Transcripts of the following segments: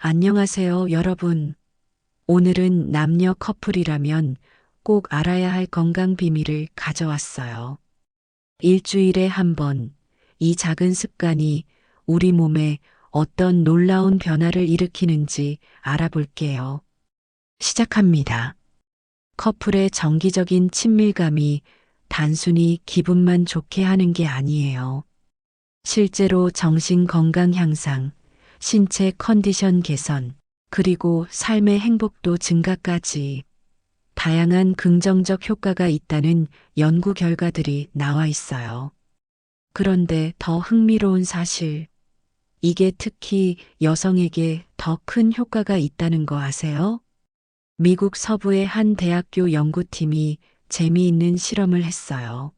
안녕하세요, 여러분. 오늘은 남녀 커플이라면 꼭 알아야 할 건강 비밀을 가져왔어요. 일주일에 한 번, 이 작은 습관이 우리 몸에 어떤 놀라운 변화를 일으키는지 알아볼게요. 시작합니다. 커플의 정기적인 친밀감이 단순히 기분만 좋게 하는 게 아니에요. 실제로 정신 건강 향상, 신체 컨디션 개선, 그리고 삶의 행복도 증가까지 다양한 긍정적 효과가 있다는 연구 결과들이 나와 있어요. 그런데 더 흥미로운 사실, 이게 특히 여성에게 더 큰 효과가 있다는 거 아세요? 미국 서부의 한 대학교 연구팀이 재미있는 실험을 했어요.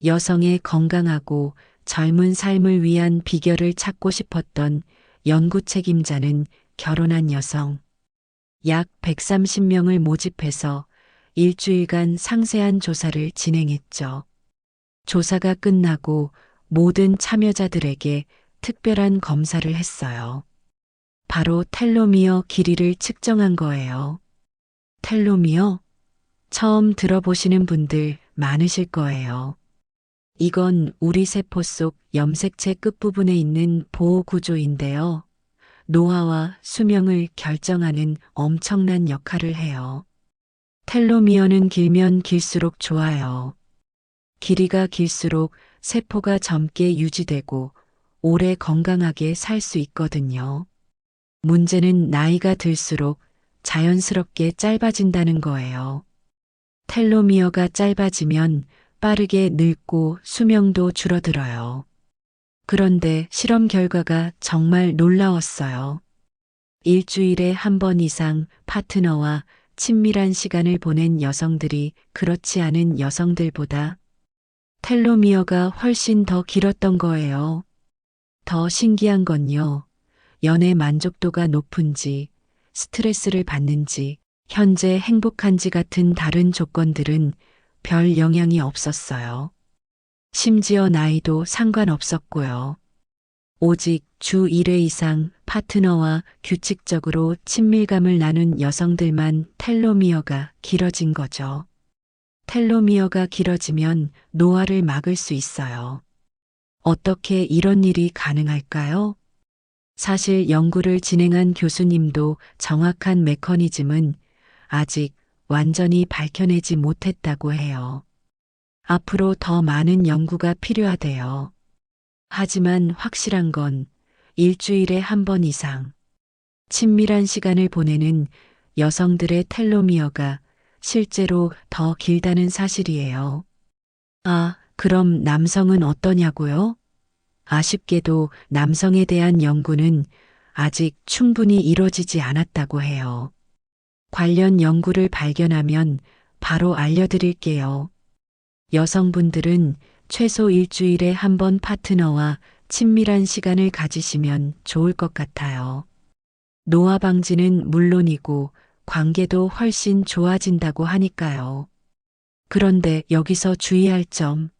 여성의 건강하고 젊은 삶을 위한 비결을 찾고 싶었던 연구 책임자는 결혼한 여성 약 130명을 모집해서 일주일간 상세한 조사를 진행했죠. 조사가 끝나고 모든 참여자들에게 특별한 검사를 했어요. 바로 텔로미어 길이를 측정한 거예요. 텔로미어? 처음 들어보시는 분들 많으실 거예요. 이건 우리 세포 속 염색체 끝부분에 있는 보호 구조인데요. 노화와 수명을 결정하는 엄청난 역할을 해요. 텔로미어는 길면 길수록 좋아요. 길이가 길수록 세포가 젊게 유지되고 오래 건강하게 살 수 있거든요. 문제는 나이가 들수록 자연스럽게 짧아진다는 거예요. 텔로미어가 짧아지면 빠르게 늙고 수명도 줄어들어요. 그런데 실험 결과가 정말 놀라웠어요. 일주일에 한 번 이상 파트너와 친밀한 시간을 보낸 여성들이 그렇지 않은 여성들보다 텔로미어가 훨씬 더 길었던 거예요. 더 신기한 건요. 연애 만족도가 높은지, 스트레스를 받는지, 현재 행복한지 같은 다른 조건들은 별 영향이 없었어요. 심지어 나이도 상관없었고요. 오직 주 1회 이상 파트너와 규칙적으로 친밀감을 나눈 여성들만 텔로미어가 길어진 거죠. 텔로미어가 길어지면 노화를 막을 수 있어요. 어떻게 이런 일이 가능할까요? 사실 연구를 진행한 교수님도 정확한 메커니즘은 아직 완전히 밝혀내지 못했다고 해요. 앞으로 더 많은 연구가 필요하대요. 하지만 확실한 건 일주일에 한 번 이상 친밀한 시간을 보내는 여성들의 텔로미어가 실제로 더 길다는 사실이에요. 아, 그럼 남성은 어떠냐고요? 아쉽게도 남성에 대한 연구는 아직 충분히 이루어지지 않았다고 해요. 관련 연구를 발견하면 바로 알려드릴게요. 여성분들은 최소 일주일에 한 번 파트너와 친밀한 시간을 가지시면 좋을 것 같아요. 노화 방지는 물론이고 관계도 훨씬 좋아진다고 하니까요. 그런데 여기서 주의할 점,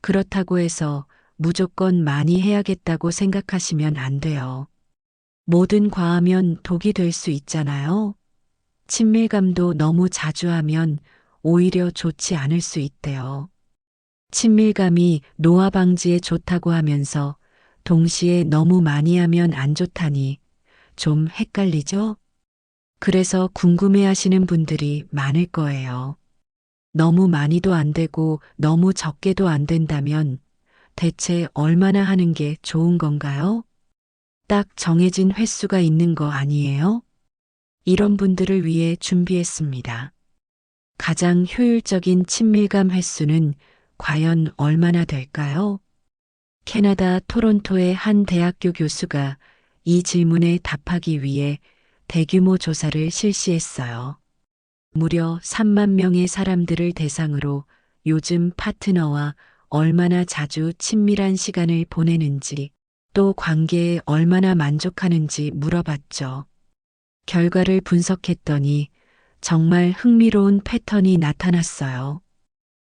그렇다고 해서 무조건 많이 해야겠다고 생각하시면 안 돼요. 뭐든 과하면 독이 될 수 있잖아요. 친밀감도 너무 자주 하면 오히려 좋지 않을 수 있대요. 친밀감이 노화 방지에 좋다고 하면서 동시에 너무 많이 하면 안 좋다니 좀 헷갈리죠? 그래서 궁금해 하시는 분들이 많을 거예요. 너무 많이도 안 되고 너무 적게도 안 된다면 대체 얼마나 하는 게 좋은 건가요? 딱 정해진 횟수가 있는 거 아니에요? 이런 분들을 위해 준비했습니다. 가장 효율적인 친밀감 횟수는 과연 얼마나 될까요? 캐나다 토론토의 한 대학교 교수가 이 질문에 답하기 위해 대규모 조사를 실시했어요. 무려 3만 명의 사람들을 대상으로 요즘 파트너와 얼마나 자주 친밀한 시간을 보내는지 또 관계에 얼마나 만족하는지 물어봤죠. 결과를 분석했더니 정말 흥미로운 패턴이 나타났어요.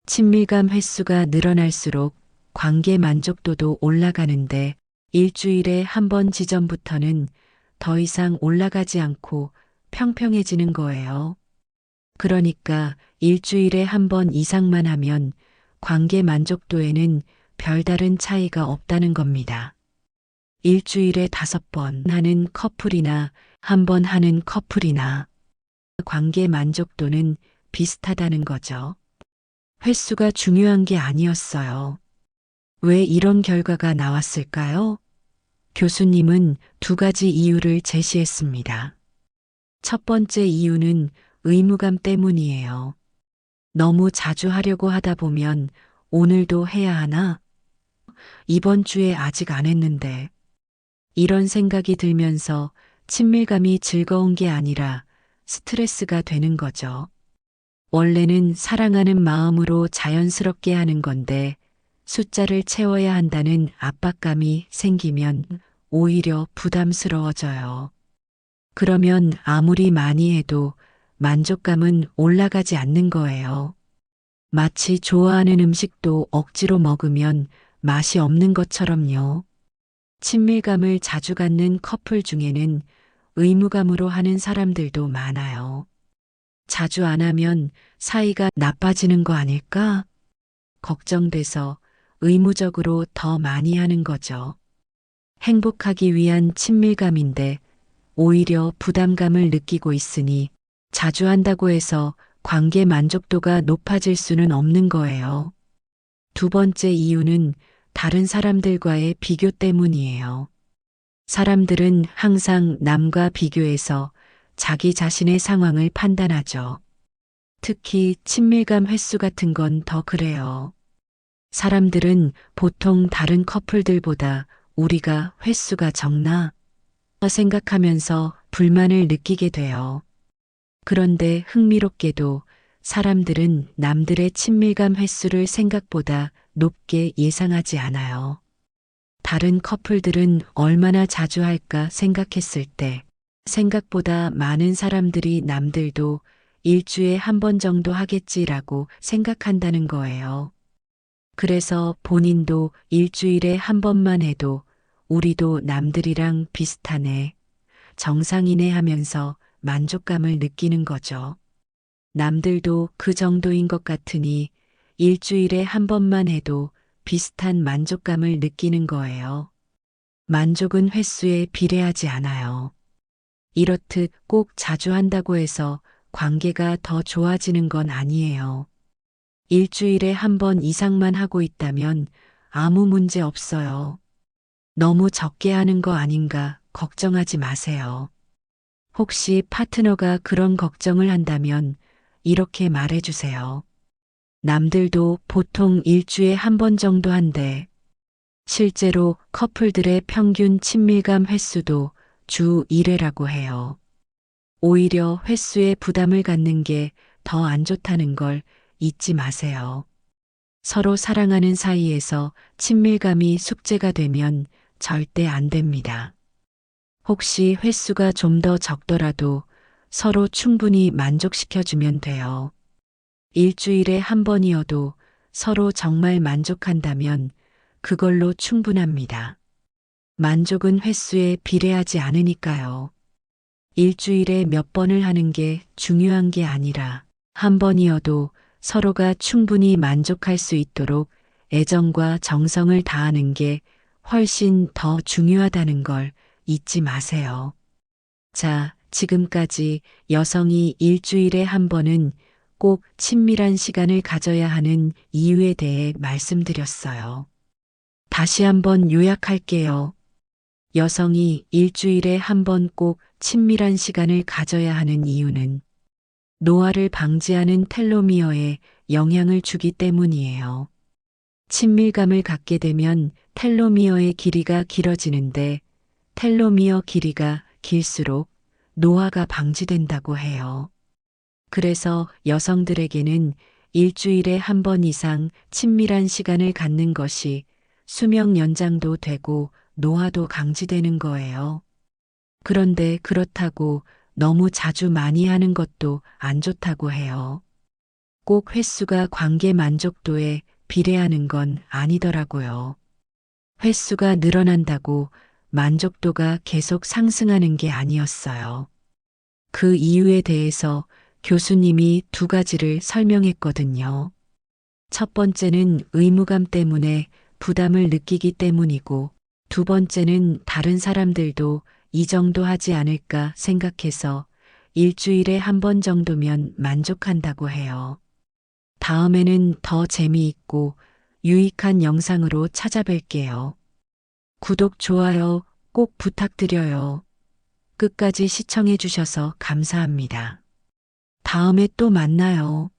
친밀감 횟수가 늘어날수록 관계 만족도도 올라가는데 일주일에 한 번 지점부터는 더 이상 올라가지 않고 평평해지는 거예요. 그러니까 일주일에 한 번 이상만 하면 관계 만족도에는 별다른 차이가 없다는 겁니다. 일주일에 5번 하는 커플이나 한 번 하는 커플이나 관계 만족도는 비슷하다는 거죠. 횟수가 중요한 게 아니었어요. 왜 이런 결과가 나왔을까요? 교수님은 2가지 이유를 제시했습니다. 첫 번째 이유는 의무감 때문이에요. 너무 자주 하려고 하다 보면 오늘도 해야 하나? 이번 주에 아직 안 했는데. 이런 생각이 들면서 친밀감이 즐거운 게 아니라 스트레스가 되는 거죠. 원래는 사랑하는 마음으로 자연스럽게 하는 건데 숫자를 채워야 한다는 압박감이 생기면 오히려 부담스러워져요. 그러면 아무리 많이 해도 만족감은 올라가지 않는 거예요. 마치 좋아하는 음식도 억지로 먹으면 맛이 없는 것처럼요. 친밀감을 자주 갖는 커플 중에는 의무감으로 하는 사람들도 많아요. 자주 안 하면 사이가 나빠지는 거 아닐까? 걱정돼서 의무적으로 더 많이 하는 거죠. 행복하기 위한 친밀감인데 오히려 부담감을 느끼고 있으니 자주 한다고 해서 관계 만족도가 높아질 수는 없는 거예요. 2번째 이유는 다른 사람들과의 비교 때문이에요. 사람들은 항상 남과 비교해서 자기 자신의 상황을 판단하죠. 특히 친밀감 횟수 같은 건 더 그래요. 사람들은 보통 다른 커플들보다 우리가 횟수가 적나 생각하면서 불만을 느끼게 돼요. 그런데 흥미롭게도 사람들은 남들의 친밀감 횟수를 생각보다 높게 예상하지 않아요. 다른 커플들은 얼마나 자주 할까 생각했을 때 생각보다 많은 사람들이 남들도 일주일에 한 번 정도 하겠지라고 생각한다는 거예요. 그래서 본인도 일주일에 한 번만 해도 우리도 남들이랑 비슷하네, 정상이네 하면서 만족감을 느끼는 거죠. 남들도 그 정도인 것 같으니 일주일에 한 번만 해도 비슷한 만족감을 느끼는 거예요. 만족은 횟수에 비례하지 않아요. 이렇듯 꼭 자주 한다고 해서 관계가 더 좋아지는 건 아니에요. 일주일에 한 번 이상만 하고 있다면 아무 문제 없어요. 너무 적게 하는 거 아닌가 걱정하지 마세요. 혹시 파트너가 그런 걱정을 한다면 이렇게 말해주세요. 남들도 보통 일주일에 한 번 정도 한대. 실제로 커플들의 평균 친밀감 횟수도 주 1회라고 해요. 오히려 횟수에 부담을 갖는 게 더 안 좋다는 걸 잊지 마세요. 서로 사랑하는 사이에서 친밀감이 숙제가 되면 절대 안 됩니다. 혹시 횟수가 좀 더 적더라도 서로 충분히 만족시켜주면 돼요. 일주일에 한 번이어도 서로 정말 만족한다면 그걸로 충분합니다. 만족은 횟수에 비례하지 않으니까요. 일주일에 몇 번을 하는 게 중요한 게 아니라 한 번이어도 서로가 충분히 만족할 수 있도록 애정과 정성을 다하는 게 훨씬 더 중요하다는 걸 잊지 마세요. 자, 지금까지 여성이 일주일에 한 번은 꼭 친밀한 시간을 가져야 하는 이유에 대해 말씀드렸어요. 다시 한번 요약할게요. 여성이 일주일에 한 번 꼭 친밀한 시간을 가져야 하는 이유는 노화를 방지하는 텔로미어에 영향을 주기 때문이에요. 친밀감을 갖게 되면 텔로미어의 길이가 길어지는데 텔로미어 길이가 길수록 노화가 방지된다고 해요. 그래서 여성들에게는 일주일에 한 번 이상 친밀한 시간을 갖는 것이 수명 연장도 되고 노화도 방지되는 거예요. 그런데 그렇다고 너무 자주 많이 하는 것도 안 좋다고 해요. 꼭 횟수가 관계 만족도에 비례하는 건 아니더라고요. 횟수가 늘어난다고 만족도가 계속 상승하는 게 아니었어요. 그 이유에 대해서 교수님이 두 가지를 설명했거든요. 첫 번째는 의무감 때문에 부담을 느끼기 때문이고, 두 번째는 다른 사람들도 이 정도 하지 않을까 생각해서 일주일에 한 번 정도면 만족한다고 해요. 다음에는 더 재미있고 유익한 영상으로 찾아뵐게요. 구독, 좋아요 꼭 부탁드려요. 끝까지 시청해 주셔서 감사합니다. 다음에 또 만나요.